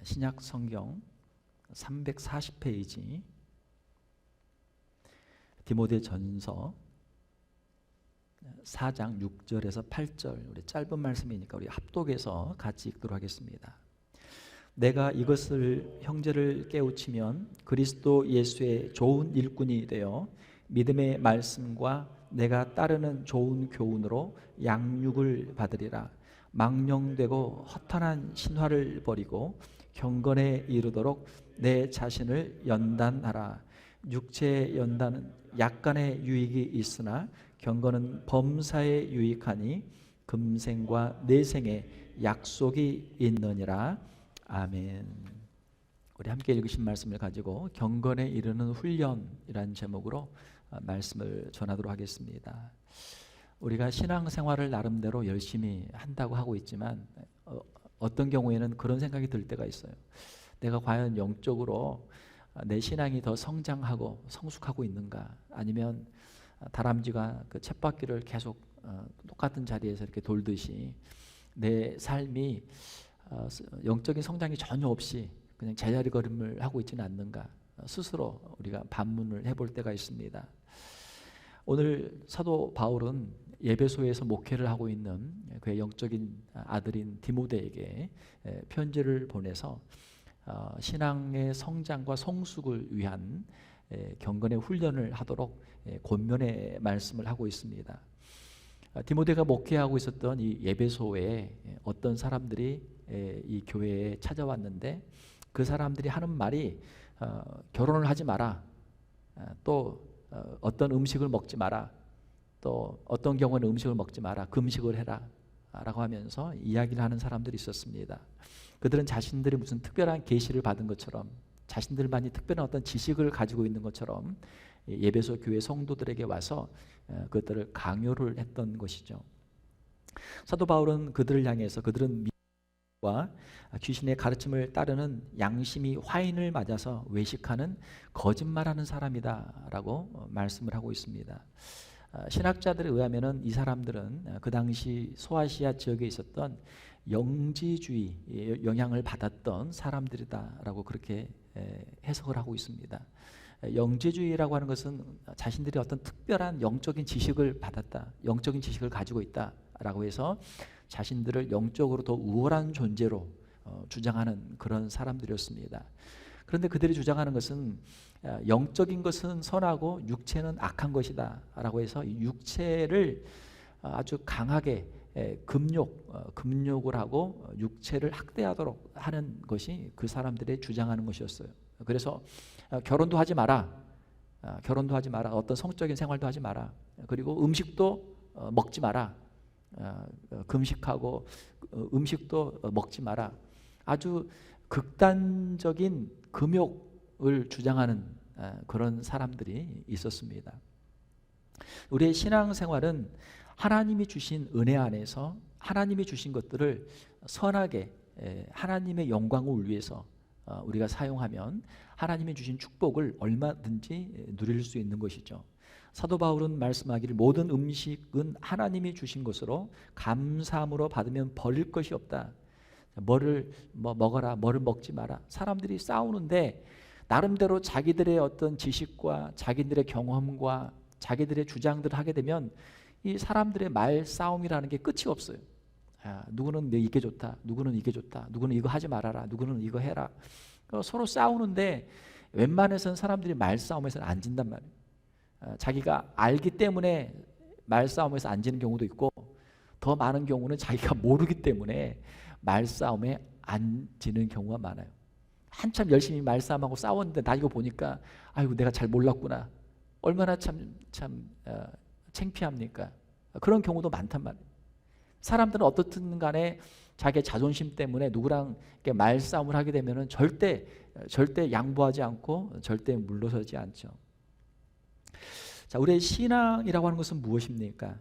신약 성경 340페이지 디모데전서 4장 6절에서 8절, 우리 짧은 말씀이니까 우리 합독해서 같이 읽도록 하겠습니다. 내가 이것을 형제를 깨우치면 그리스도 예수의 좋은 일꾼이 되어 믿음의 말씀과 내가 따르는 좋은 교훈으로 양육을 받으리라. 망령되고 허탄한 신화를 버리고 경건에 이르도록 내 자신을 연단하라. 육체의 연단은 약간의 유익이 있으나 경건은 범사에 유익하니 금생과 내생에 약속이 있느니라. 아멘. 우리 함께 읽으신 말씀을 가지고 경건에 이르는 훈련이라는 제목으로 말씀을 전하도록 하겠습니다. 우리가 신앙생활을 나름대로 열심히 한다고 하고 있지만 어떤 경우에는 그런 생각이 들 때가 있어요. 내가 과연 영적으로 내 신앙이 더 성장하고 성숙하고 있는가, 아니면 다람쥐가 그 쳇바퀴를 계속 똑같은 자리에서 이렇게 돌듯이 내 삶이 영적인 성장이 전혀 없이 그냥 제자리 걸음을 하고 있지는 않는가, 스스로 우리가 반문을 해볼 때가 있습니다. 오늘 사도 바울은 예배소에서 목회를 하고 있는 그의 영적인 아들인 디모데에게 편지를 보내서 신앙의 성장과 성숙을 위한 경건의 훈련을 하도록 권면의 말씀을 하고 있습니다. 디모데가 목회하고 있었던 이 예배소에 어떤 사람들이 이 교회에 찾아왔는데, 그 사람들이 하는 말이 결혼을 하지 마라, 또 어떤 음식을 먹지 마라, 또 어떤 경우는 음식을 먹지 마라, 금식을 해라 라고 하면서 이야기를 하는 사람들이 있었습니다. 그들은 자신들이 무슨 특별한 계시를 받은 것처럼, 자신들만이 특별한 어떤 지식을 가지고 있는 것처럼 예배소 교회 성도들에게 와서 그것들을 강요를 했던 것이죠. 사도 바울은 그들을 향해서 그들은 와 귀신의 가르침을 따르는 양심이 화인을 맞아서 외식하는 거짓말하는 사람이다 라고 말씀을 하고 있습니다. 신학자들에 의하면 이 사람들은 그 당시 소아시아 지역에 있었던 영지주의 영향을 받았던 사람들이다 라고 그렇게 해석을 하고 있습니다. 영지주의라고 하는 것은 자신들이 어떤 특별한 영적인 지식을 받았다, 영적인 지식을 가지고 있다 라고 해서 자신들을 영적으로 더 우월한 존재로 주장하는 그런 사람들이었습니다. 그런데 그들이 주장하는 것은 영적인 것은 선하고 육체는 악한 것이다 라고 해서 육체를 아주 강하게 금욕을 하고 육체를 학대하도록 하는 것이 그 사람들의 주장하는 것이었어요. 그래서 결혼도 하지 마라, 결혼도 하지 마라, 어떤 성적인 생활도 하지 마라, 그리고 음식도 먹지 마라, 금식하고 음식도 먹지 마라, 아주 극단적인 금욕을 주장하는 그런 사람들이 있었습니다. 우리의 신앙생활은 하나님이 주신 은혜 안에서 하나님이 주신 것들을 선하게 하나님의 영광을 위해서 우리가 사용하면 하나님이 주신 축복을 얼마든지 누릴 수 있는 것이죠. 사도 바울은 말씀하기를 모든 음식은 하나님이 주신 것으로 감사함으로 받으면 버릴 것이 없다. 뭐를 먹어라, 뭐를 먹지 마라. 사람들이 싸우는데 나름대로 자기들의 어떤 지식과 자기들의 경험과 자기들의 주장들을 하게 되면 이 사람들의 말싸움이라는 게 끝이 없어요. 누구는 이게 좋다, 누구는 이게 좋다, 누구는 이거 하지 말아라, 누구는 이거 해라. 서로 싸우는데 웬만해서는 사람들이 말싸움에서는 안 진단 말이에요. 자기가 알기 때문에 말싸움에서 안 지는 경우도 있고, 더 많은 경우는 자기가 모르기 때문에 말싸움에 안 지는 경우가 많아요. 한참 열심히 말싸움하고 싸웠는데 나 이거 보니까 아이고 내가 잘 몰랐구나, 얼마나 참 창피합니까? 그런 경우도 많단 말이에요. 사람들은 어떻든 간에 자기의 자존심 때문에 누구랑 말싸움을 하게 되면 절대 양보하지 않고 절대 물러서지 않죠. 자, 우리의 신앙이라고 하는 것은 무엇입니까?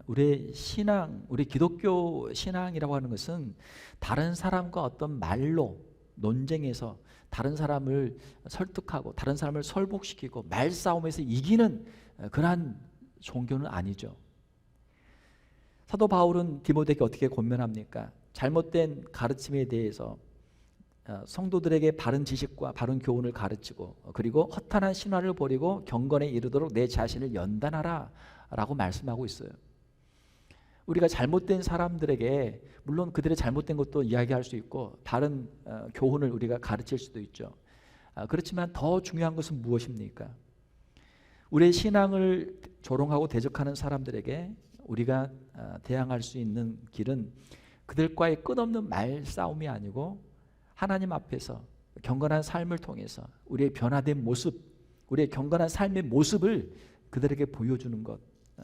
우리의 신앙, 우리 기독교 신앙이라고 하는 것은 다른 사람과 어떤 말로 논쟁해서 다른 사람을 설득하고 다른 사람을 설복시키고 말싸움에서 이기는 그러한 종교는 아니죠. 사도 바울은 디모데에게 어떻게 권면합니까? 잘못된 가르침에 대해서 성도들에게 바른 지식과 바른 교훈을 가르치고 그리고 허탄한 신화를 버리고 경건에 이르도록 내 자신을 연단하라 라고 말씀하고 있어요. 우리가 잘못된 사람들에게 물론 그들의 잘못된 것도 이야기할 수 있고 바른 교훈을 우리가 가르칠 수도 있죠. 그렇지만 더 중요한 것은 무엇입니까? 우리의 신앙을 조롱하고 대적하는 사람들에게 우리가 대항할 수 있는 길은 그들과의 끝없는 말싸움이 아니고 하나님 앞에서 경건한 삶을 통해서 우리의 변화된 모습, 우리의 경건한 삶의 모습을 그들에게 보여주는 것,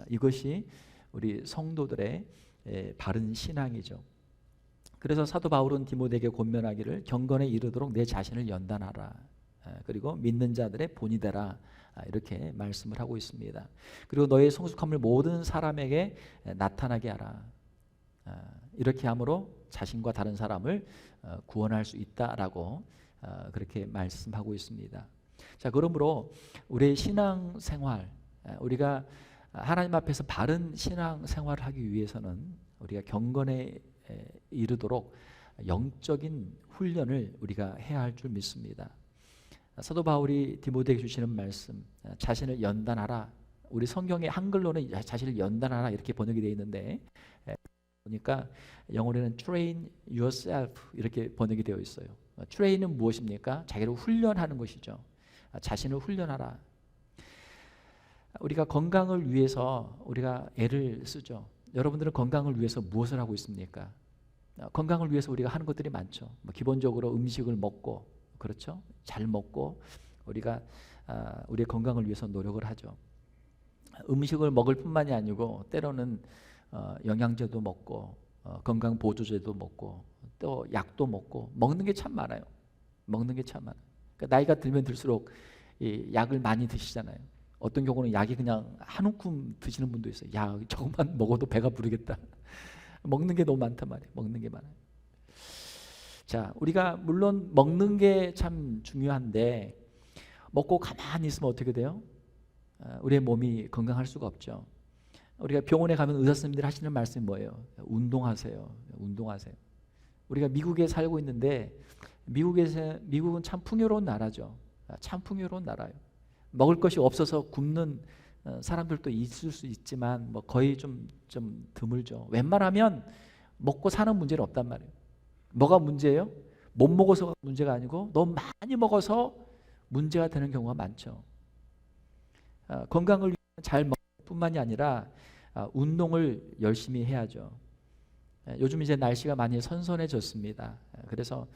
이것이 우리 성도들의 바른 신앙이죠. 그래서 사도 바울은 디모데에게 권면하기를 경건에 이르도록 내 자신을 연단하라. 그리고 믿는 자들의 본이 되라. 이렇게 말씀을 하고 있습니다. 그리고 너의 성숙함을 모든 사람에게 나타나게 하라. 이렇게 함으로 자신과 다른 사람을 구원할 수 있다라고 그렇게 말씀하고 있습니다. 자, 그러므로 우리의 신앙 생활, 우리가 하나님 앞에서 바른 신앙 생활을 하기 위해서는 우리가 경건에 이르도록 영적인 훈련을 우리가 해야 할 줄 믿습니다. 사도 바울이 디모데에게 주시는 말씀, 자신을 연단하라. 우리 성경의 한글로는 자신을 연단하라 이렇게 번역이 되어 있는데 보니까 영어로는 train yourself 이렇게 번역이 되어 있어요. train은 무엇입니까? 자기를 훈련하는 것이죠. 자신을 훈련하라. 우리가 건강을 위해서 우리가 애를 쓰죠. 여러분들은 건강을 위해서 무엇을 하고 있습니까? 건강을 위해서 우리가 하는 것들이 많죠. 기본적으로 음식을 먹고, 그렇죠? 잘 먹고 우리가 우리의 건강을 위해서 노력을 하죠. 음식을 먹을 뿐만이 아니고 때로는 영양제도 먹고 건강 보조제도 먹고 또 약도 먹고 먹는 게 참 많아요. 먹는 게 참 많아요. 그러니까 나이가 들면 들수록 이 약을 많이 드시잖아요. 어떤 경우는 약이 그냥 한 움큼 드시는 분도 있어요. 야, 조금만 먹어도 배가 부르겠다. 먹는 게 너무 많단 말이에요. 먹는 게 많아요. 자, 우리가 물론 먹는 게 참 중요한데 먹고 가만히 있으면 어떻게 돼요? 우리의 몸이 건강할 수가 없죠. 우리가 병원에 가면 의사 선생님들이 하시는 말씀이 뭐예요? 운동하세요. 운동하세요. 우리가 미국에 살고 있는데 미국은 참 풍요로운 나라죠. 참 풍요로운 나라예요. 먹을 것이 없어서 굶는 사람들도 있을 수 있지만 뭐 거의 좀 드물죠. 웬만하면 먹고 사는 문제는 없단 말이에요. 뭐가 문제예요? 못 먹어서 문제가 아니고 너무 많이 먹어서 문제가 되는 경우가 많죠. 건강을 위해 잘 먹을 뿐만이 아니라 운동을 열심히 해야죠. 요즘 이제 날씨가 많이 선선해졌습니다. 그래서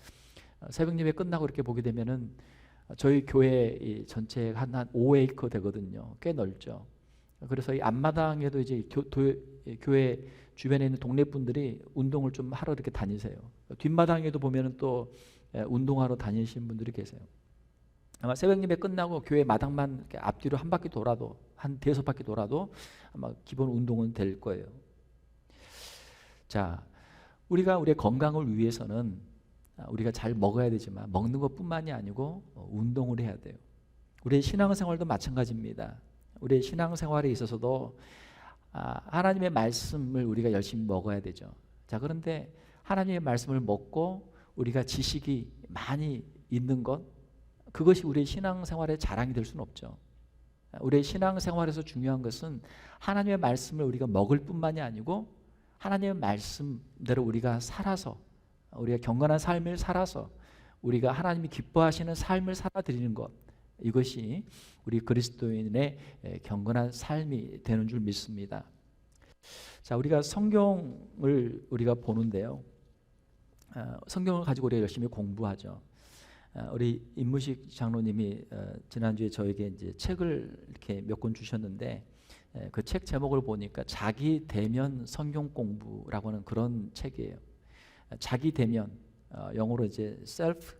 새벽 예배 끝나고 이렇게 보게 되면은 저희 교회 전체 한 5에이커 되거든요. 꽤 넓죠. 그래서 이 앞마당에도 이제 교회 주변에 있는 동네 분들이 운동을 좀 하러 이렇게 다니세요. 뒷마당에도 보면은 또 운동하러 다니시는 분들이 계세요. 아마 새벽 예배 끝나고 교회 마당만 이렇게 앞뒤로 한 바퀴 돌아도 한 대여섯 바퀴 돌아도 아마 기본 운동은 될 거예요. 자, 우리가 우리의 건강을 위해서는 우리가 잘 먹어야 되지만 먹는 것뿐만이 아니고 운동을 해야 돼요. 우리의 신앙생활도 마찬가지입니다. 우리의 신앙생활에 있어서도 하나님의 말씀을 우리가 열심히 먹어야 되죠. 자, 그런데 하나님의 말씀을 먹고 우리가 지식이 많이 있는 것, 그것이 우리의 신앙생활의 자랑이 될 수는 없죠. 우리의 신앙생활에서 중요한 것은 하나님의 말씀을 우리가 먹을 뿐만이 아니고 하나님의 말씀대로 우리가 살아서 우리가 경건한 삶을 살아서 우리가 하나님이 기뻐하시는 삶을 살아드리는 것, 이것이 우리 그리스도인의 경건한 삶이 되는 줄 믿습니다. 자, 우리가 성경을 우리가 보는데요. 성경을 가지고 우리가 열심히 공부하죠. 우리 임무식 장로님이 지난주에 저에게 이제 책을 이렇게 몇 권 주셨는데 그 책 제목을 보니까 자기 대면 성경 공부라고 하는 그런 책이에요. 자기 대면, 영어로 이제 self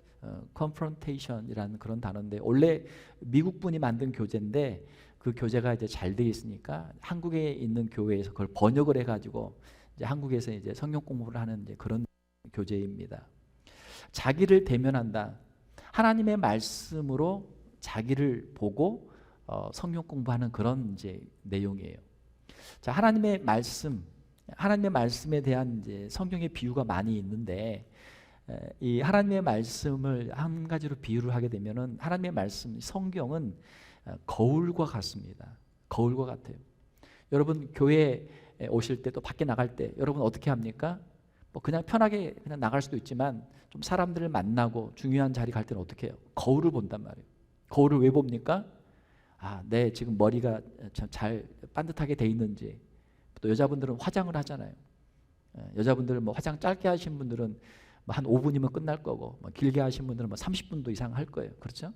confrontation이라는 그런 단어인데 원래 미국 분이 만든 교재인데 그 교재가 이제 잘 돼 있으니까 한국에 있는 교회에서 그걸 번역을 해가지고 이제 한국에서 이제 성경 공부를 하는 이제 그런 교재입니다. 자기를 대면한다. 하나님의 말씀으로 자기를 보고 성경 공부하는 그런 이제 내용이에요. 자, 하나님의 말씀에 대한 이제 성경의 비유가 많이 있는데 이 하나님의 말씀을 한 가지로 비유를 하게 되면은 하나님의 말씀, 성경은 거울과 같습니다. 거울과 같아요. 여러분 교회에 오실 때 또 밖에 나갈 때 여러분 어떻게 합니까? 뭐 그냥 편하게 그냥 나갈 수도 있지만 좀 사람들을 만나고 중요한 자리 갈 때는 어떻게 해요? 거울을 본단 말이에요. 거울을 왜 봅니까? 내 지금 머리가 잘 반듯하게 돼 있는지. 또 여자분들은 화장을 하잖아요. 여자분들은 뭐 화장 짧게 하신 분들은 뭐 한 5분이면 끝날 거고, 뭐 길게 하신 분들은 뭐 30분도 이상 할 거예요. 그렇죠?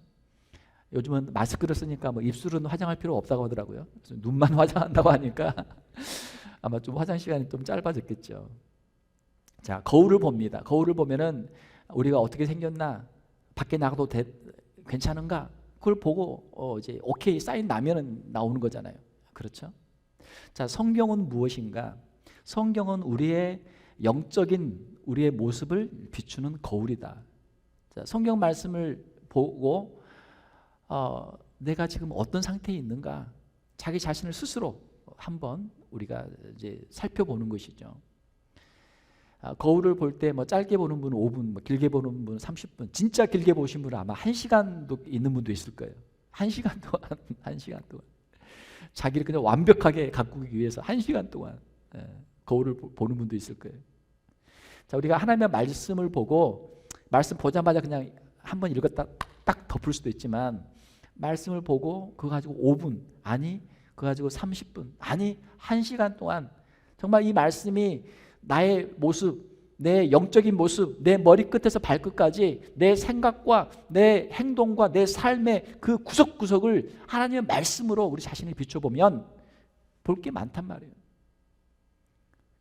요즘은 마스크를 쓰니까 뭐 입술은 화장할 필요 없다고 하더라고요. 그래서 눈만 화장한다고 하니까 아마 좀 화장 시간이 좀 짧아졌겠죠. 자, 거울을 봅니다. 거울을 보면은 우리가 어떻게 생겼나, 밖에 나가도 괜찮은가, 그걸 보고 이제 오케이 사인 나면은 나오는 거잖아요. 그렇죠? 자, 성경은 무엇인가? 성경은 우리의 영적인 우리의 모습을 비추는 거울이다. 자, 성경 말씀을 보고 내가 지금 어떤 상태에 있는가, 자기 자신을 스스로 한번 우리가 이제 살펴보는 것이죠. 거울을 볼 때 뭐 짧게 보는 분은 5분, 뭐 길게 보는 분은 30분, 진짜 길게 보신 분은 아마 1시간도 있는 분도 있을 거예요. 1시간 동안, 1시간 동안 자기를 그냥 완벽하게 가꾸기 위해서 1시간 동안 거울을 보는 분도 있을 거예요. 자, 우리가 하나님의 말씀을 보고 말씀 보자마자 그냥 한번 읽었다 딱 덮을 수도 있지만, 말씀을 보고 그거 가지고 5분, 아니 그거 가지고 30분, 아니 1시간 동안 정말 이 말씀이 나의 모습, 내 영적인 모습, 내 머리끝에서 발끝까지 내 생각과 내 행동과 내 삶의 그 구석구석을 하나님의 말씀으로 우리 자신을 비춰보면 볼 게 많단 말이에요.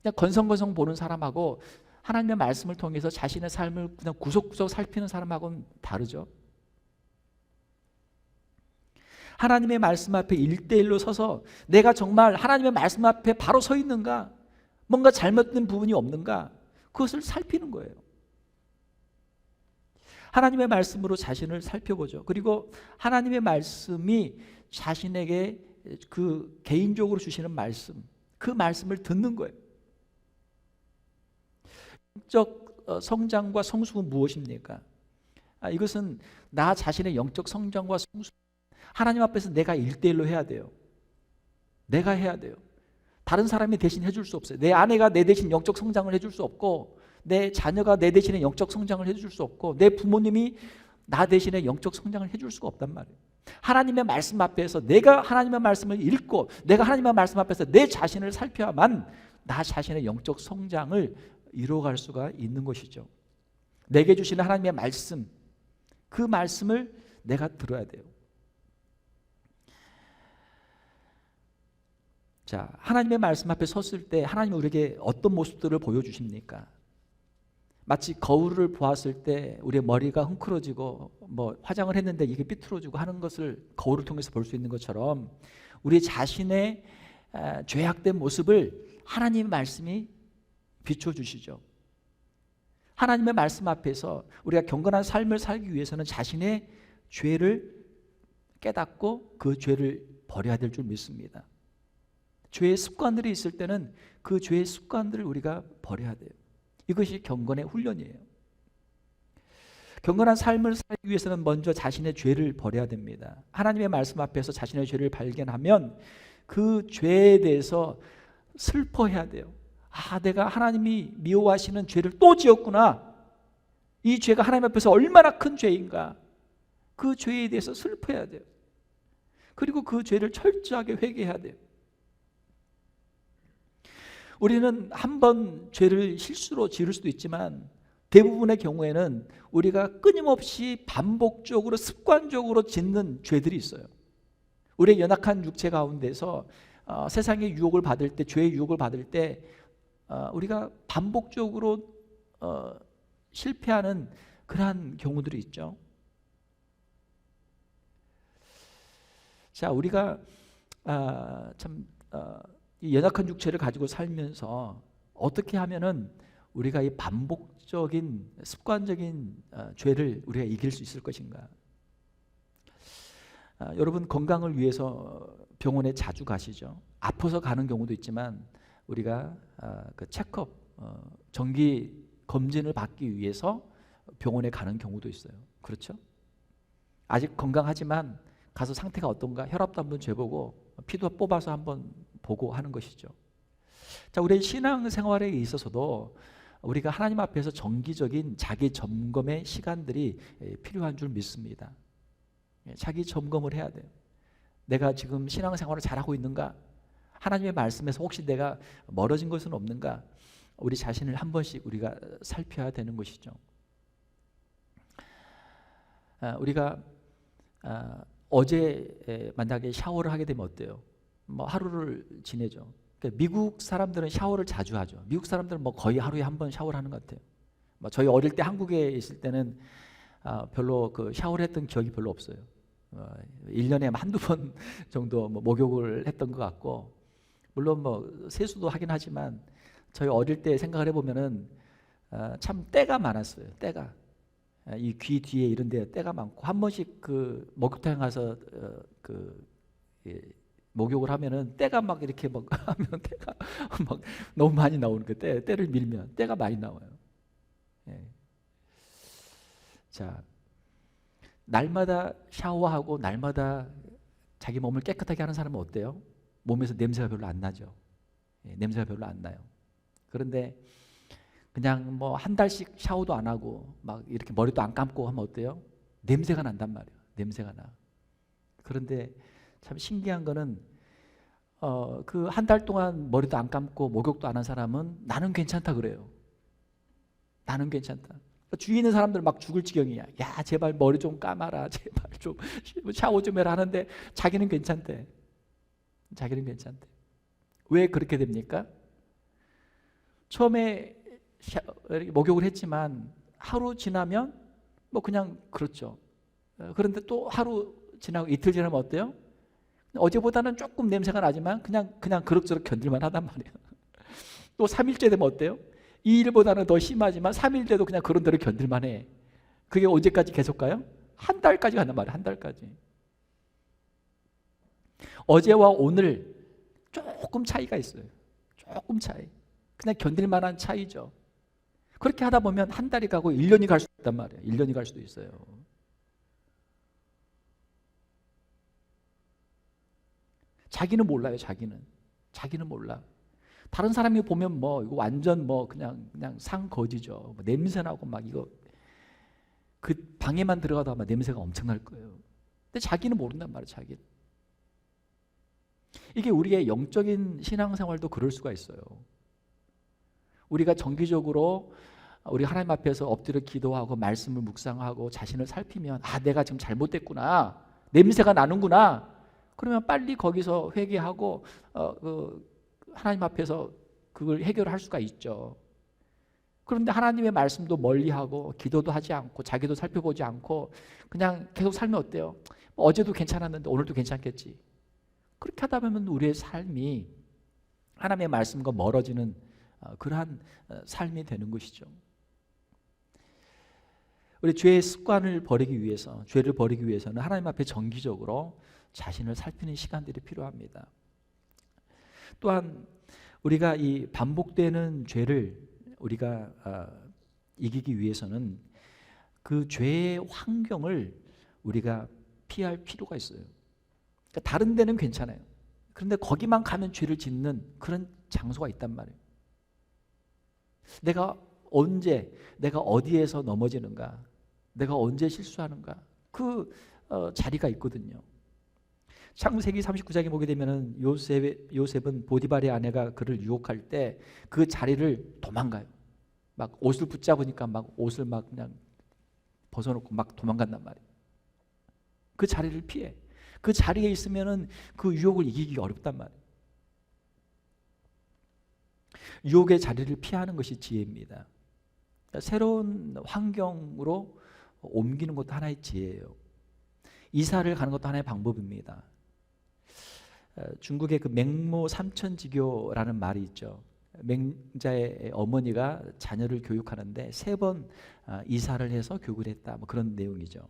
그냥 건성건성 보는 사람하고 하나님의 말씀을 통해서 자신의 삶을 그냥 구석구석 살피는 사람하고는 다르죠. 하나님의 말씀 앞에 1대1로 서서 내가 정말 하나님의 말씀 앞에 바로 서 있는가, 뭔가 잘못된 부분이 없는가, 그것을 살피는 거예요. 하나님의 말씀으로 자신을 살펴보죠. 그리고 하나님의 말씀이 자신에게 그 개인적으로 주시는 말씀, 그 말씀을 듣는 거예요. 영적 성장과 성숙은 무엇입니까? 이것은 나 자신의 영적 성장과 성숙, 하나님 앞에서 내가 1대1로 해야 돼요. 내가 해야 돼요. 다른 사람이 대신 해줄 수 없어요. 내 아내가 내 대신 영적 성장을 해줄 수 없고, 내 자녀가 내 대신에 영적 성장을 해줄 수 없고, 내 부모님이 나 대신에 영적 성장을 해줄 수가 없단 말이에요. 하나님의 말씀 앞에서 내가 하나님의 말씀을 읽고 내가 하나님의 말씀 앞에서 내 자신을 살펴야만 나 자신의 영적 성장을 이루어갈 수가 있는 것이죠. 내게 주시는 하나님의 말씀, 그 말씀을 내가 들어야 돼요. 자, 하나님의 말씀 앞에 섰을 때 하나님은 우리에게 어떤 모습들을 보여주십니까? 마치 거울을 보았을 때 우리의 머리가 헝클어지고 뭐 화장을 했는데 이게 삐뚤어지고 하는 것을 거울을 통해서 볼 수 있는 것처럼 우리 자신의 죄악된 모습을 하나님의 말씀이 비춰주시죠. 하나님의 말씀 앞에서 우리가 경건한 삶을 살기 위해서는 자신의 죄를 깨닫고 그 죄를 버려야 될 줄 믿습니다. 죄의 습관들이 있을 때는 그 죄의 습관들을 우리가 버려야 돼요. 이것이 경건의 훈련이에요. 경건한 삶을 살기 위해서는 먼저 자신의 죄를 버려야 됩니다. 하나님의 말씀 앞에서 자신의 죄를 발견하면 그 죄에 대해서 슬퍼해야 돼요. 내가 하나님이 미워하시는 죄를 또 지었구나. 이 죄가 하나님 앞에서 얼마나 큰 죄인가. 그 죄에 대해서 슬퍼해야 돼요. 그리고 그 죄를 철저하게 회개해야 돼요. 우리는 한 번 죄를 실수로 지을 수도 있지만 대부분의 경우에는 우리가 끊임없이 반복적으로 습관적으로 짓는 죄들이 있어요. 우리의 연약한 육체 가운데서 세상의 유혹을 받을 때, 죄의 유혹을 받을 때 우리가 반복적으로 실패하는 그러한 경우들이 있죠. 자, 우리가 이 연약한 육체를 가지고 살면서 어떻게 하면은 우리가 이 반복적인 습관적인 죄를 우리가 이길 수 있을 것인가? 여러분 건강을 위해서 병원에 자주 가시죠. 아파서 가는 경우도 있지만 우리가 그 체크업, 정기 검진을 받기 위해서 병원에 가는 경우도 있어요. 그렇죠? 아직 건강하지만 가서 상태가 어떤가 혈압도 한번 재보고 피도 뽑아서 한번 보고 하는 것이죠. 자, 우리 신앙생활에 있어서도 우리가 하나님 앞에서 정기적인 자기 점검의 시간들이 필요한 줄 믿습니다. 자기 점검을 해야 돼요. 내가 지금 신앙생활을 잘하고 있는가? 하나님의 말씀에서 혹시 내가 멀어진 것은 없는가? 우리 자신을 한 번씩 우리가 살펴야 되는 것이죠. 우리가 어제 만약에 샤워를 하게 되면 어때요? 뭐 하루를 지내죠. 그러니까 미국 사람들은 샤워를 자주 하죠. 미국 사람들은 뭐 거의 하루에 한 번 샤워를 하는 것 같아요. 뭐 저희 어릴 때 한국에 있을 때는 별로 그 샤워를 했던 기억이 별로 없어요. 1년에 한두 번 정도 뭐 목욕을 했던 것 같고, 물론 뭐 세수도 하긴 하지만 저희 어릴 때 생각을 해보면은 참 때가 많았어요. 때가 이 귀 뒤에 이런 데 때가 많고, 한 번씩 그 목욕탕에 가서 목욕을 하면은 때가 막 이렇게 막 하면 때가 막 너무 많이 나오는 거, 때를 밀면 때가 많이 나와요. 예. 자, 날마다 샤워하고 날마다 자기 몸을 깨끗하게 하는 사람은 어때요? 몸에서 냄새가 별로 안 나죠. 예, 냄새가 별로 안 나요. 그런데 그냥 뭐 한 달씩 샤워도 안 하고 막 이렇게 머리도 안 감고 하면 어때요? 냄새가 난단 말이에요. 냄새가 나. 그런데 참 신기한 거는 그 한 달 동안 머리도 안 감고 목욕도 안 한 사람은 나는 괜찮다 그래요. 나는 괜찮다. 주위에 있는 사람들 막 죽을 지경이야. 야, 제발 머리 좀 감아라. 제발 좀 샤워 좀 해라 하는데 자기는 괜찮대. 자기는 괜찮대. 왜 그렇게 됩니까? 처음에 목욕을 했지만 하루 지나면 뭐 그냥 그렇죠. 그런데 또 하루 지나고 이틀 지나면 어때요? 어제보다는 조금 냄새가 나지만 그냥 그럭저럭 견딜만 하단 말이에요. 또 3일째 되면 어때요? 2일보다는 더 심하지만 3일 돼도 그냥 그런 대로 견딜만 해. 그게 언제까지 계속 가요? 한 달까지 간단 말이에요. 한 달까지. 어제와 오늘 조금 차이가 있어요. 조금 차이. 그냥 견딜만한 차이죠. 그렇게 하다 보면 한 달이 가고 1년이 갈 수도 있단 말이에요. 1년이 갈 수도 있어요. 자기는 몰라요. 자기는 몰라. 다른 사람이 보면 뭐 이거 완전 뭐 그냥 상거지죠. 뭐 냄새 나고 막 이거 그 방에만 들어가도 아마 냄새가 엄청날 거예요. 근데 자기는 모른단 말이에요. 자기는. 이게 우리의 영적인 신앙생활도 그럴 수가 있어요. 우리가 정기적으로 우리 하나님 앞에서 엎드려 기도하고 말씀을 묵상하고 자신을 살피면 내가 지금 잘못됐구나. 냄새가 나는구나. 그러면 빨리 거기서 회개하고 하나님 앞에서 그걸 해결할 수가 있죠. 그런데 하나님의 말씀도 멀리하고 기도도 하지 않고 자기도 살펴보지 않고 그냥 계속 살면 어때요? 어제도 괜찮았는데 오늘도 괜찮겠지. 그렇게 하다 보면 우리의 삶이 하나님의 말씀과 멀어지는 그러한 삶이 되는 것이죠. 우리 죄의 습관을 버리기 위해서, 죄를 버리기 위해서는 하나님 앞에 정기적으로 자신을 살피는 시간들이 필요합니다. 또한 우리가 이 반복되는 죄를 우리가 이기기 위해서는 그 죄의 환경을 우리가 피할 필요가 있어요. 그러니까 다른 데는 괜찮아요. 그런데 거기만 가면 죄를 짓는 그런 장소가 있단 말이에요. 내가 어디에서 넘어지는가, 내가 언제 실수하는가, 그 자리가 있거든요. 창세기 39장에 보게 되면은 요셉은 보디발의 아내가 그를 유혹할 때 그 자리를 도망가요. 막 옷을 붙잡으니까 막 옷을 막 그냥 벗어놓고 막 도망간단 말이에요. 그 자리를 피해. 그 자리에 있으면은 그 유혹을 이기기 어렵단 말이에요. 유혹의 자리를 피하는 것이 지혜입니다. 새로운 환경으로 옮기는 것도 하나의 지혜예요. 이사를 가는 것도 하나의 방법입니다. 중국의 그 맹모 삼천지교라는 말이 있죠. 맹자의 어머니가 자녀를 교육하는데 3번 이사를 해서 교육을 했다. 뭐 그런 내용이죠.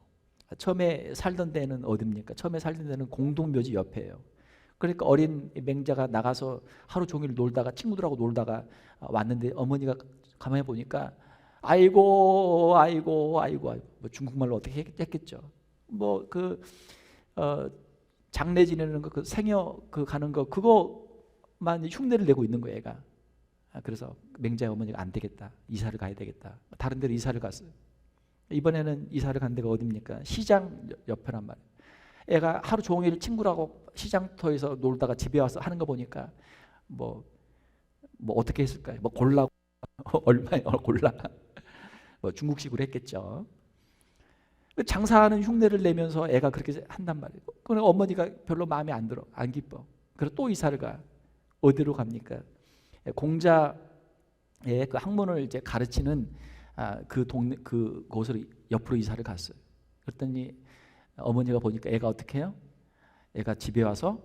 처음에 살던 데는 어디입니까? 처음에 살던 데는 공동묘지 옆에요. 그러니까 어린 맹자가 나가서 하루 종일 놀다가 친구들하고 놀다가 왔는데 어머니가 가만히 보니까 아이고 아이고 아이고 아이고. 뭐 중국말로 어떻게 했겠죠. 뭐 그 장례 지내는 거, 그 생여 그 가는 거, 그거만 흉내를 내고 있는 거예요, 애가. 그래서 맹자의 어머니가 안 되겠다, 이사를 가야 되겠다. 다른 데로 이사를 갔어요. 이번에는 이사를 간 데가 어디입니까? 시장 옆에란 말이에요. 애가 하루 종일 친구라고 시장터에서 놀다가 집에 와서 하는 거 보니까 뭐 어떻게 했을까요? 뭐 골라 얼마에 골라 뭐 중국식으로 했겠죠. 장사하는 흉내를 내면서 애가 그렇게 한단 말이에요. 그럼 어머니가 별로 마음에 안 들어, 안 기뻐. 그래서 또 이사를 가. 어디로 갑니까? 공자의 그 학문을 이제 가르치는 그 동네, 그곳으로 옆으로 이사를 갔어요. 그랬더니 어머니가 보니까 애가 어떻게 해요? 애가 집에 와서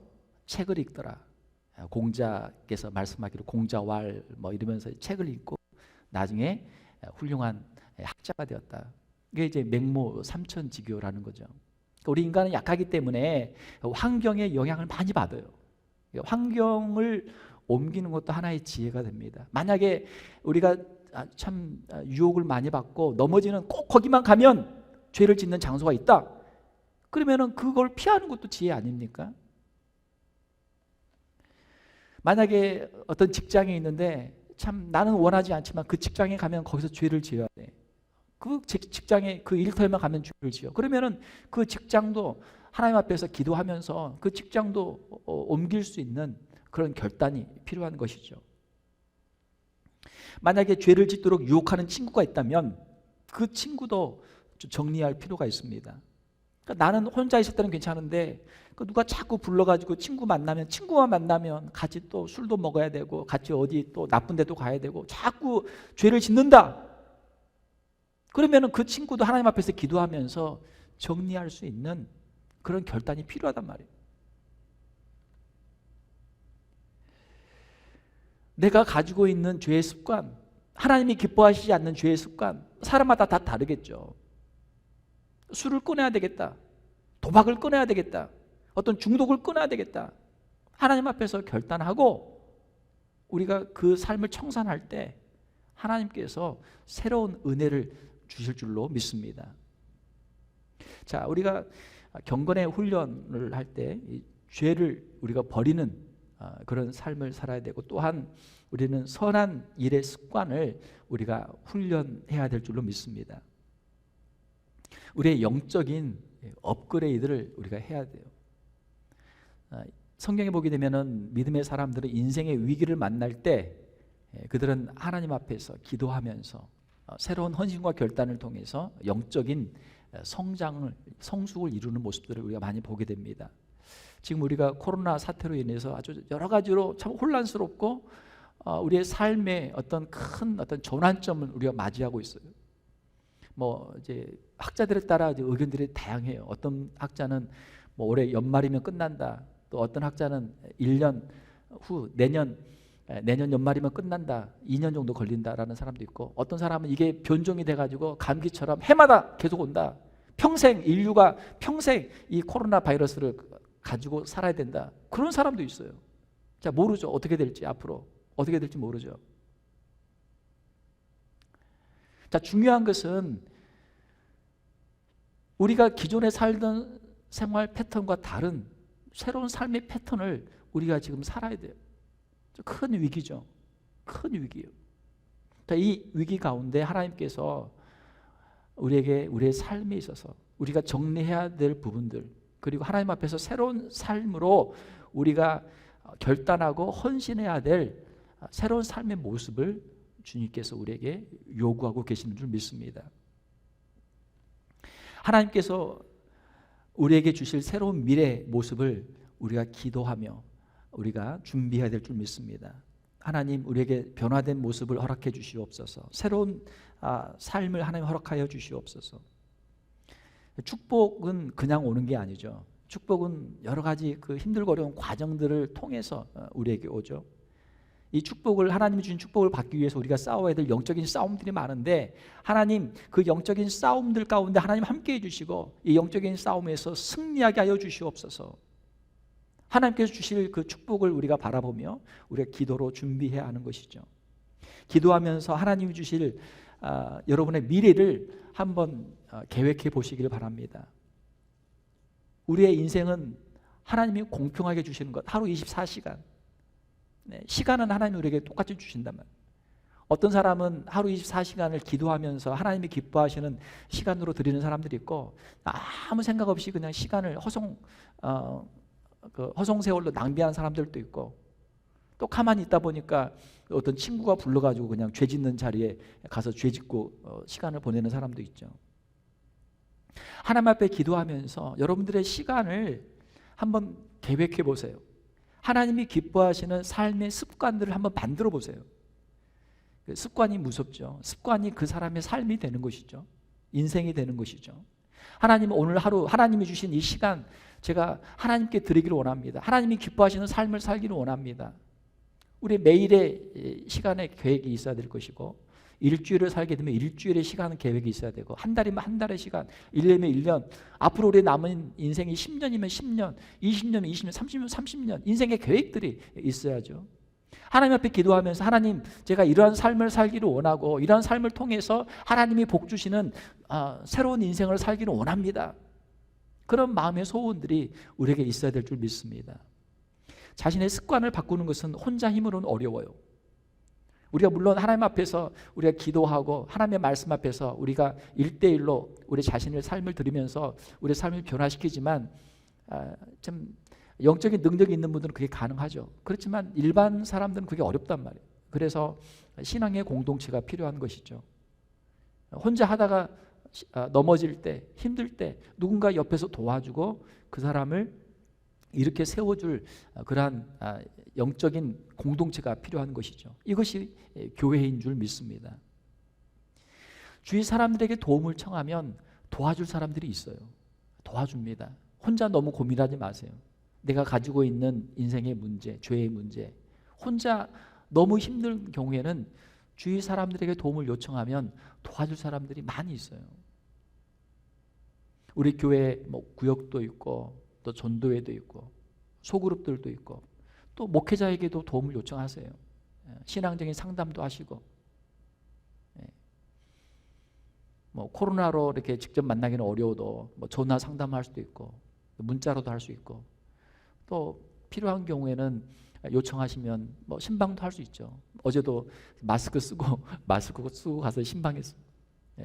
책을 읽더라. 공자께서 말씀하기로 공자왈 뭐 이러면서 책을 읽고 나중에 훌륭한 학자가 되었다. 이게 이제 맹모 삼천지교라는 거죠. 우리 인간은 약하기 때문에 환경의 영향을 많이 받아요. 환경을 옮기는 것도 하나의 지혜가 됩니다. 만약에 우리가 참 유혹을 많이 받고 넘어지는 꼭 거기만 가면 죄를 짓는 장소가 있다. 그러면은 그걸 피하는 것도 지혜 아닙니까? 만약에 어떤 직장에 있는데 참 나는 원하지 않지만 그 직장에 가면 거기서 죄를 지어야 돼. 그 직장에 그 일터에만 가면 죄를 지어. 그러면은 그 직장도 하나님 앞에서 기도하면서 그 직장도 옮길 수 있는 그런 결단이 필요한 것이죠. 만약에 죄를 짓도록 유혹하는 친구가 있다면 그 친구도 좀 정리할 필요가 있습니다. 그러니까 나는 혼자 있을 때는 괜찮은데 누가 자꾸 불러가지고 친구만 만나면 같이 또 술도 먹어야 되고 같이 어디 또 나쁜 데도 가야 되고 자꾸 죄를 짓는다. 그러면은 그 친구도 하나님 앞에서 기도하면서 정리할 수 있는 그런 결단이 필요하단 말이에요. 내가 가지고 있는 죄의 습관, 하나님이 기뻐하시지 않는 죄의 습관, 사람마다 다 다르겠죠. 술을 끊어야 되겠다, 도박을 끊어야 되겠다, 어떤 중독을 끊어야 되겠다. 하나님 앞에서 결단하고 우리가 그 삶을 청산할 때 하나님께서 새로운 은혜를 주실 줄로 믿습니다. 자, 우리가 경건의 훈련을 할 때 죄를 우리가 버리는 그런 삶을 살아야 되고, 또한 우리는 선한 일의 습관을 우리가 훈련해야 될 줄로 믿습니다. 우리의 영적인 업그레이드를 우리가 해야 돼요. 성경에 보게 되면은 믿음의 사람들은 인생의 위기를 만날 때 그들은 하나님 앞에서 기도하면서 새로운 헌신과 결단을 통해서 영적인 성숙을 이루는 모습들을 우리가 많이 보게 됩니다. 지금 우리가 코로나 사태로 인해서 아주 여러 가지로 참 혼란스럽고 우리의 삶에 어떤 큰 전환점을 우리가 맞이하고 있어요. 뭐 이제 학자들에 따라 이제 의견들이 다양해요. 어떤 학자는 뭐 올해 연말이면 끝난다. 또 어떤 학자는 1년 후 내년 연말이면 끝난다, 2년 정도 걸린다라는 사람도 있고, 어떤 사람은 이게 변종이 돼가지고 감기처럼 해마다 계속 온다, 인류가 평생 이 코로나 바이러스를 가지고 살아야 된다, 그런 사람도 있어요. 자, 모르죠. 어떻게 될지, 앞으로 어떻게 될지 모르죠. 자, 중요한 것은 우리가 기존에 살던 생활 패턴과 다른 새로운 삶의 패턴을 우리가 지금 살아야 돼요. 큰 위기죠. 큰 위기예요. 이 위기 가운데 하나님께서 우리에게 우리의 삶에 있어서 우리가 정리해야 될 부분들, 그리고 하나님 앞에서 새로운 삶으로 우리가 결단하고 헌신해야 될 새로운 삶의 모습을 주님께서 우리에게 요구하고 계시는 줄 믿습니다. 하나님께서 우리에게 주실 새로운 미래 모습을 우리가 기도하며 우리가 준비해야 될 줄 믿습니다. 하나님, 우리에게 변화된 모습을 허락해 주시옵소서. 새로운 삶을 하나님 허락하여 주시옵소서. 축복은 그냥 오는 게 아니죠. 축복은 여러 가지 그 힘들고 어려운 과정들을 통해서 우리에게 오죠. 이 축복을, 하나님이 주신 축복을 받기 위해서 우리가 싸워야 될 영적인 싸움들이 많은데, 하나님 그 영적인 싸움들 가운데 하나님 함께 해주시고 이 영적인 싸움에서 승리하게 하여 주시옵소서. 하나님께서 주실 그 축복을 우리가 바라보며 우리가 기도로 준비해야 하는 것이죠. 기도하면서 하나님이 주실 여러분의 미래를 한번 계획해 보시길 바랍니다. 우리의 인생은 하나님이 공평하게 주시는 것, 하루 24시간. 시간은 하나님이 우리에게 똑같이 주신단 말이에요. 어떤 사람은 하루 24시간을 기도하면서 하나님이 기뻐하시는 시간으로 드리는 사람들이 있고, 아무 생각 없이 그냥 시간을 허송세월로 낭비하는 사람들도 있고, 또 가만히 있다 보니까 어떤 친구가 불러가지고 그냥 죄 짓는 자리에 가서 죄 짓고 시간을 보내는 사람도 있죠. 하나님 앞에 기도하면서 여러분들의 시간을 한번 계획해 보세요. 하나님이 기뻐하시는 삶의 습관들을 한번 만들어 보세요. 습관이 무섭죠. 습관이 그 사람의 삶이 되는 것이죠. 인생이 되는 것이죠. 하나님은 오늘 하루 하나님이 주신 이 시간 제가 하나님께 드리기를 원합니다. 하나님이 기뻐하시는 삶을 살기를 원합니다. 우리 매일의 시간의 계획이 있어야 될 것이고, 일주일을 살게 되면 일주일의 시간 계획이 있어야 되고, 한 달이면 한 달의 시간, 1년이면 1년, 앞으로 우리 남은 인생이 10년이면 10년, 20년이면 20년, 30년이면 30년, 인생의 계획들이 있어야죠. 하나님 앞에 기도하면서 하나님, 제가 이러한 삶을 살기를 원하고 이러한 삶을 통해서 하나님이 복 주시는 새로운 인생을 살기를 원합니다. 그런 마음의 소원들이 우리에게 있어야 될 줄 믿습니다. 자신의 습관을 바꾸는 것은 혼자 힘으로는 어려워요. 우리가 물론 하나님 앞에서 우리가 기도하고 하나님의 말씀 앞에서 우리가 1대1로 우리 자신의 삶을 들으면서 우리 삶을 변화시키지만 좀 영적인 능력이 있는 분들은 그게 가능하죠. 그렇지만 일반 사람들은 그게 어렵단 말이에요. 그래서 신앙의 공동체가 필요한 것이죠. 혼자 하다가 넘어질 때, 힘들 때 누군가 옆에서 도와주고 그 사람을 이렇게 세워줄 그러한 영적인 공동체가 필요한 것이죠. 이것이 교회인 줄 믿습니다. 주위 사람들에게 도움을 청하면 도와줄 사람들이 있어요. 도와줍니다. 혼자 너무 고민하지 마세요. 내가 가지고 있는 인생의 문제, 죄의 문제, 혼자 너무 힘든 경우에는 주위 사람들에게 도움을 요청하면 도와줄 사람들이 많이 있어요. 우리 교회 구역도 있고 또 전도회도 있고 소그룹들도 있고 또 목회자에게도 도움을 요청하세요. 신앙적인 상담도 하시고, 코로나로 이렇게 직접 만나기는 어려워도 전화 상담할 수도 있고 문자로도 할 수 있고, 또 필요한 경우에는 요청하시면 신방도 할 수 있죠. 어제도 마스크 쓰고 가서 신방했어요.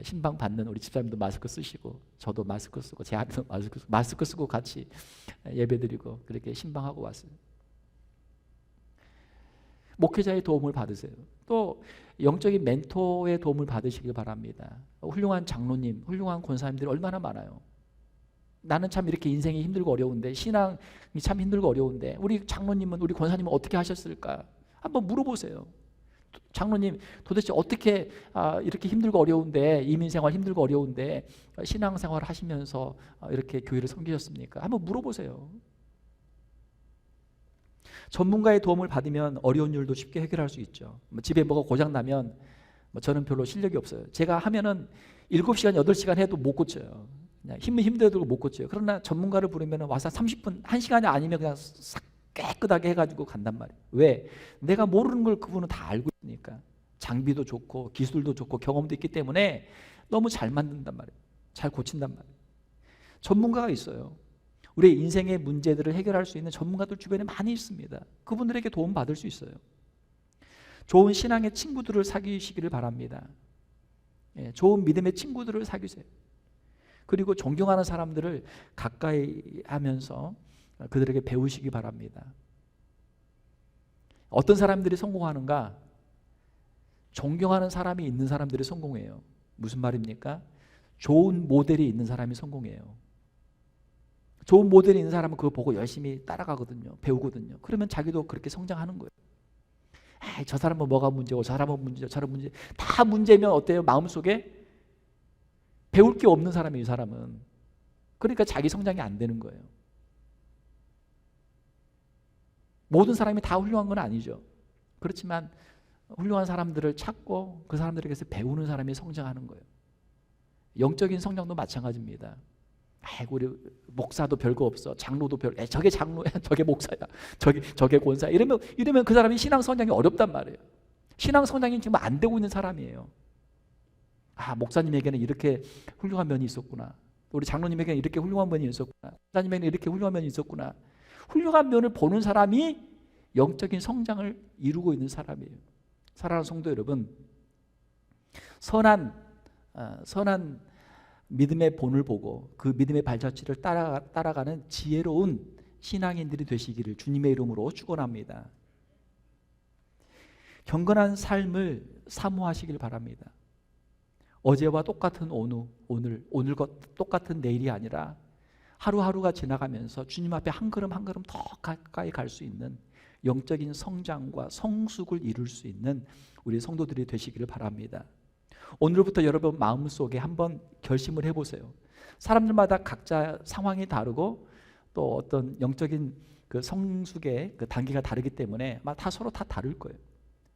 신방 받는 우리 집사님도 마스크 쓰시고, 저도 마스크 쓰고, 제 아들도 마스크 쓰고 같이 예배드리고 그렇게 신방하고 왔어요. 목회자의 도움을 받으세요. 또 영적인 멘토의 도움을 받으시길 바랍니다. 훌륭한 장로님, 훌륭한 권사님들이 얼마나 많아요. 나는 참 이렇게 인생이 힘들고 어려운데, 신앙이 참 힘들고 어려운데 우리 장로님은, 우리 권사님은 어떻게 하셨을까? 한번 물어보세요. 장로님 도대체 어떻게 이렇게 힘들고 어려운데, 이민생활 힘들고 어려운데 신앙생활을 하시면서 이렇게 교회를 섬기셨습니까? 한번 물어보세요. 전문가의 도움을 받으면 어려운 일도 쉽게 해결할 수 있죠. 집에 뭐가 고장나면 저는 별로 실력이 없어요. 제가 하면은 7시간, 8시간 해도 못 고쳐요. 그냥 힘들어도 못 고쳐요. 그러나 전문가를 부르면 와서 30분, 1시간이 아니면 그냥 싹 깨끗하게 해가지고 간단 말이에요. 왜? 내가 모르는 걸 그분은 다 알고 있으니까. 장비도 좋고 기술도 좋고 경험도 있기 때문에 너무 잘 만든단 말이에요. 잘 고친단 말이에요. 전문가가 있어요. 우리의 인생의 문제들을 해결할 수 있는 전문가들 주변에 많이 있습니다. 그분들에게 도움 받을 수 있어요. 좋은 신앙의 친구들을 사귀시기를 바랍니다. 좋은 믿음의 친구들을 사귀세요. 그리고 존경하는 사람들을 가까이 하면서 그들에게 배우시기 바랍니다. 어떤 사람들이 성공하는가? 존경하는 사람이 있는 사람들이 성공해요. 무슨 말입니까? 좋은 모델이 있는 사람이 성공해요. 좋은 모델이 있는 사람은 그거 보고 열심히 따라가거든요. 배우거든요. 그러면 자기도 그렇게 성장하는 거예요. 저 사람은 뭐가 문제고, 저 사람은 문제고, 저 사람은 문제, 다 문제면 어때요? 마음속에 배울 게 없는 사람이에요. 이 사람은. 그러니까 자기 성장이 안 되는 거예요. 모든 사람이 다 훌륭한 건 아니죠. 그렇지만 훌륭한 사람들을 찾고 그 사람들에게서 배우는 사람이 성장하는 거예요. 영적인 성장도 마찬가지입니다. 우리 목사도 별거 없어, 장로도 저게 장로야, 저게 목사야, 저게 권사야, 이러면 그 사람이 신앙 성장이 어렵단 말이에요. 신앙 성장이 지금 안 되고 있는 사람이에요. 아, 목사님에게는 이렇게 훌륭한 면이 있었구나. 우리 장로님에게는 이렇게 훌륭한 면이 있었구나. 목사님에게는 이렇게 훌륭한 면이 있었구나. 훌륭한 면을 보는 사람이 영적인 성장을 이루고 있는 사람이에요. 사랑하는 성도 여러분, 선한 믿음의 본을 보고 그 믿음의 발자취를 따라가는 지혜로운 신앙인들이 되시기를 주님의 이름으로 축원합니다. 경건한 삶을 사모하시길 바랍니다. 어제와 똑같은 오늘과 똑같은 내일이 아니라 하루하루가 지나가면서 주님 앞에 한 걸음 한 걸음 더 가까이 갈 수 있는 영적인 성장과 성숙을 이룰 수 있는 우리 성도들이 되시기를 바랍니다. 오늘부터 여러분 마음속에 한번 결심을 해보세요. 사람들마다 각자 상황이 다르고 또 어떤 영적인 그 성숙의 그 단계가 다르기 때문에 아마 다 서로 다 다를 거예요.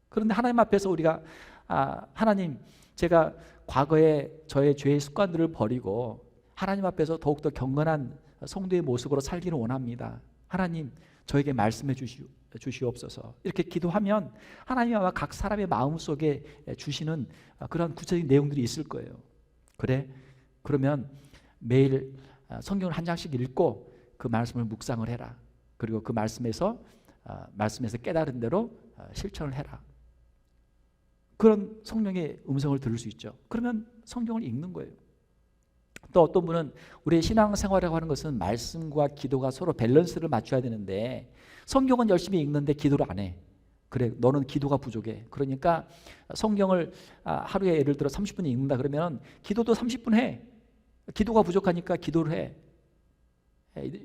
그런데 하나님 앞에서 우리가 하나님, 제가 과거에 저의 죄의 습관들을 버리고 하나님 앞에서 더욱더 경건한 성도의 모습으로 살기를 원합니다. 하나님, 저에게 말씀해 주시옵소서. 이렇게 기도하면 하나님이 아마 각 사람의 마음속에 주시는 그런 구체적인 내용들이 있을 거예요. 그래? 그러면 매일 성경을 한 장씩 읽고 그 말씀을 묵상을 해라. 그리고 그 말씀에서 깨달은 대로 실천을 해라. 그런 성령의 음성을 들을 수 있죠. 그러면 성경을 읽는 거예요. 또 어떤 분은 우리의 신앙생활이라고 하는 것은 말씀과 기도가 서로 밸런스를 맞춰야 되는데 성경은 열심히 읽는데 기도를 안 해. 그래, 너는 기도가 부족해. 그러니까 성경을 하루에 예를 들어 30분 읽는다 그러면 기도도 30분 해. 기도가 부족하니까 기도를 해.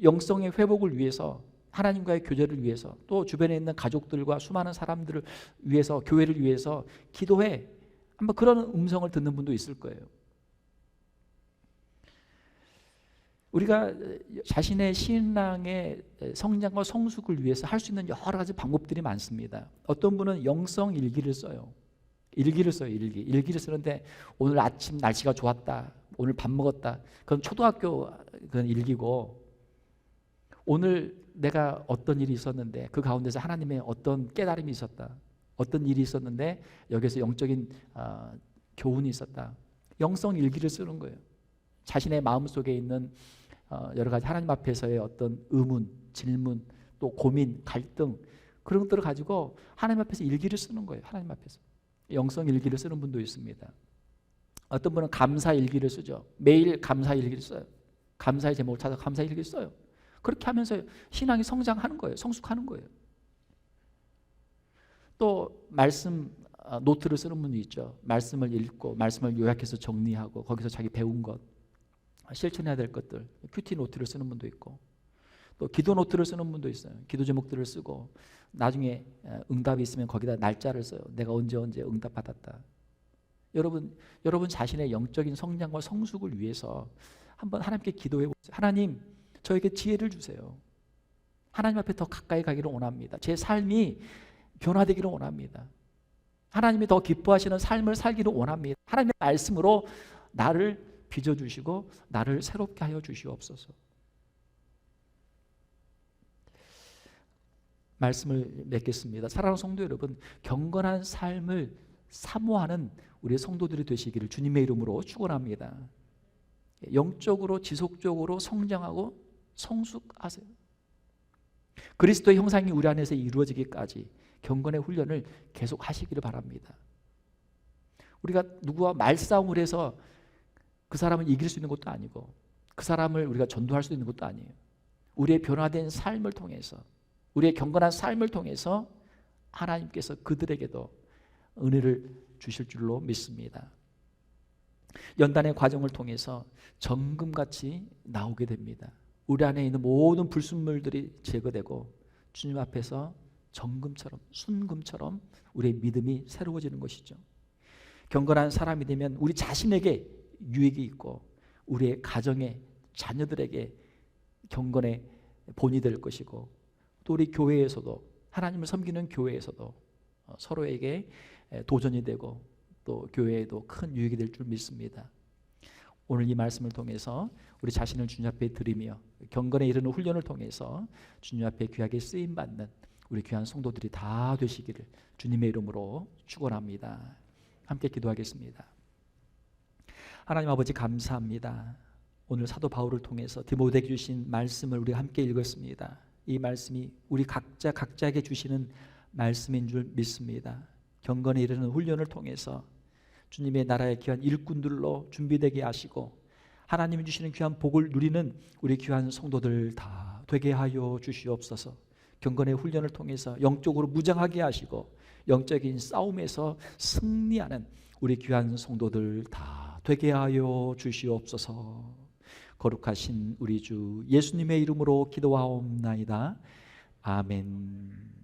영성의 회복을 위해서, 하나님과의 교제를 위해서, 또 주변에 있는 가족들과 수많은 사람들을 위해서, 교회를 위해서 기도해. 한번 그런 음성을 듣는 분도 있을 거예요. 우리가 자신의 신앙의 성장과 성숙을 위해서 할 수 있는 여러 가지 방법들이 많습니다. 어떤 분은 영성 일기를 써요. 일기를 쓰는데 오늘 아침 날씨가 좋았다, 오늘 밥 먹었다, 그건 초등학교 그런 일기고, 오늘 내가 어떤 일이 있었는데 그 가운데서 하나님의 어떤 깨달음이 있었다, 어떤 일이 있었는데 여기서 영적인 교훈이 있었다. 영성 일기를 쓰는 거예요. 자신의 마음속에 있는 여러 가지 하나님 앞에서의 어떤 의문, 질문, 또 고민, 갈등, 그런 것들을 가지고 하나님 앞에서 일기를 쓰는 거예요. 하나님 앞에서 영성 일기를 쓰는 분도 있습니다. 어떤 분은 감사 일기를 쓰죠. 매일 감사 일기를 써요. 감사의 제목을 찾아 감사 일기를 써요. 그렇게 하면서 신앙이 성장하는 거예요. 성숙하는 거예요. 또 말씀 노트를 쓰는 분이 있죠. 말씀을 읽고 말씀을 요약해서 정리하고 거기서 자기 배운 것, 실천해야 될 것들, 큐티 노트를 쓰는 분도 있고, 또 기도 노트를 쓰는 분도 있어요. 기도 제목들을 쓰고 나중에 응답이 있으면 거기다 날짜를 써요. 내가 언제 응답 받았다. 여러분 자신의 영적인 성장과 성숙을 위해서 한번 하나님께 기도해 보세요. 하나님, 저에게 지혜를 주세요. 하나님 앞에 더 가까이 가기를 원합니다. 제 삶이 변화되기를 원합니다. 하나님이 더 기뻐하시는 삶을 살기를 원합니다. 하나님의 말씀으로 나를 빚어주시고 나를 새롭게 하여 주시옵소서. 말씀을 맺겠습니다. 사랑하는 성도 여러분, 경건한 삶을 사모하는 우리 성도들이 되시기를 주님의 이름으로 축원합니다. 영적으로 지속적으로 성장하고 성숙하세요. 그리스도의 형상이 우리 안에서 이루어지기까지 경건의 훈련을 계속 하시기를 바랍니다. 우리가 누구와 말싸움을 해서 그 사람을 이길 수 있는 것도 아니고 그 사람을 우리가 전도할 수 있는 것도 아니에요. 우리의 변화된 삶을 통해서, 우리의 경건한 삶을 통해서 하나님께서 그들에게도 은혜를 주실 줄로 믿습니다. 연단의 과정을 통해서 정금같이 나오게 됩니다. 우리 안에 있는 모든 불순물들이 제거되고 주님 앞에서 정금처럼, 순금처럼 우리의 믿음이 새로워지는 것이죠. 경건한 사람이 되면 우리 자신에게 유익이 있고 우리의 가정에, 자녀들에게 경건의 본이 될 것이고, 또 우리 교회에서도, 하나님을 섬기는 교회에서도 서로에게 도전이 되고 또 교회에도 큰 유익이 될 줄 믿습니다. 오늘 이 말씀을 통해서 우리 자신을 주님 앞에 드리며 경건에 이르는 훈련을 통해서 주님 앞에 귀하게 쓰임받는 우리 귀한 성도들이 다 되시기를 주님의 이름으로 축원합니다. 함께 기도하겠습니다. 하나님 아버지 감사합니다. 오늘 사도 바울을 통해서 디모데에게 주신 말씀을 우리 함께 읽었습니다. 이 말씀이 우리 각자에게 주시는 말씀인 줄 믿습니다. 경건에 이르는 훈련을 통해서 주님의 나라의 귀한 일꾼들로 준비되게 하시고 하나님이 주시는 귀한 복을 누리는 우리 귀한 성도들 다 되게 하여 주시옵소서. 경건의 훈련을 통해서 영적으로 무장하게 하시고 영적인 싸움에서 승리하는 우리 귀한 성도들 다 되게 하여 주시옵소서. 거룩하신 우리 주 예수님의 이름으로 기도하옵나이다. 아멘.